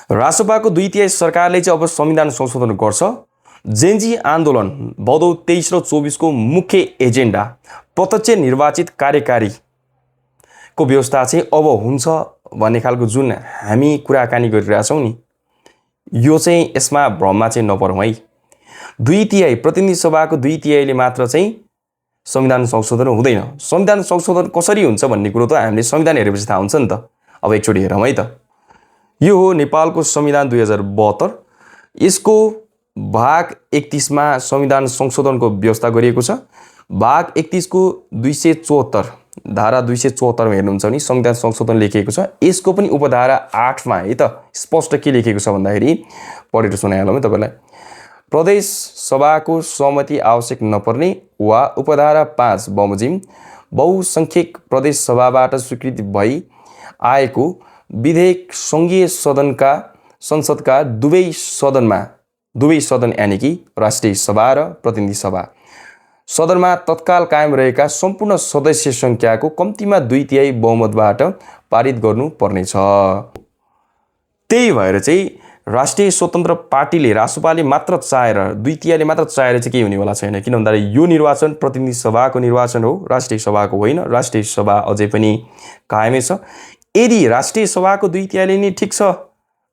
रासपाको 2/3 सरकारले चाहिँ अब संविधान संशोधन गर्छ। जेनजी आन्दोलन भदौ 23 र 24 को मुख्य एजेन्डा प्रत्यक्ष निर्वाचित कार्यकारीको व्यवस्था चाहिँ अब हुन्छ भन्ने खालको जुन हामी कुराकानी गरिरहेछौँ नि, यो चाहिँ यसमा भ्रममा चाहिँ नपरौँ है। 2/3 प्रतिनिधि सभाको 2/3ले मात्र चाहिँ संविधान संशोधन हुँदैन। संविधान संशोधन कसरी हुन्छ भन्ने कुरो त हामीले संविधान हेरेपछि थाहा हुन्छ नि त। अब एकचोटि हेरौँ है त। यो हो नेपालको संविधान 2072। यसको भाग 31 मा संविधान संशोधनको व्यवस्था गरिएको छ। भाग 31 को 274 धारा 274 मा हेर्नुहुन्छ भने संविधान संशोधन लेखिएको छ। यसको पनि उपधारा 8 मा है त स्पष्ट के लेखिएको छ भन्दाखेरि पढेर सुनाइहालौँ है तपाईलाई। प्रदेश सभाको सहमति आवश्यक नपर्ने वा उपधारा 5 बमोजिम बहुसंख्यक प्रदेश सभाबाट स्वीकृति भई आएको विधेयक संघीय संसदका दुवै सदन यानि कि राष्ट्रिय सभा र प्रतिनिधि सभा सदनमा तत्काल कायम रहेका सम्पूर्ण सदस्य संख्याको कम्तीमा 2/3 बहुमतबाट पारित गर्नु पर्नेछ। त्यही भएर चाहिँ राष्ट्रिय स्वतन्त्र पार्टीले रासपाले मात्र चाहेर 2/3ले मात्र चाहेर चाहिँ के हुनेवाला छैन। किन भन्दाखेरि यो निर्वाचन प्रतिनिधि सभाको निर्वाचन हो, राष्ट्रिय सभाको होइन। राष्ट्रिय सभा अझै पनि कायमै छ। यदि राष्ट्रिय सभाको 2/3ले नै ठिक छ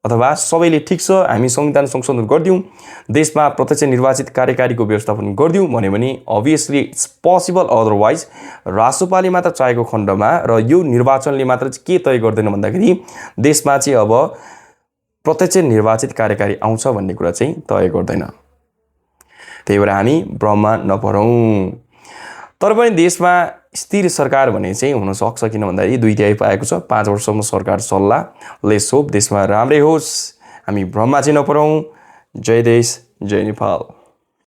अथवा सबैले ठिक छ, हामी संविधान संशोधन गरिदिउँ, देशमा प्रत्यक्ष निर्वाचित कार्यकारीको व्यवस्थापन गरिदिउँ भन्यो भने अभियसली इट्स पोसिबल। अदरवाइज रासपाले मात्र चाहेको खण्डमा र यो निर्वाचनले मात्र चाहिँ के तय गर्दैन भन्दाखेरि देशमा चाहिँ अब प्रत्यक्ष निर्वाचित कार्यकारी आउँछ भन्ने कुरा चाहिँ तय गर्दैन। त्यही भएर हामी भ्रममा नपरौँ। तर पनि देशमा स्थिर सरकार भने चाहिँ हुन सक्छ। किन भन्दाखेरि 2/3 पाएको छ, 5 वर्षसम्म सरकार चल्ला। लेट्स होप देशमा राम्रै होस्। हामी भ्रममा चाहिँ नपरौँ। जय देश, जय नेपाल।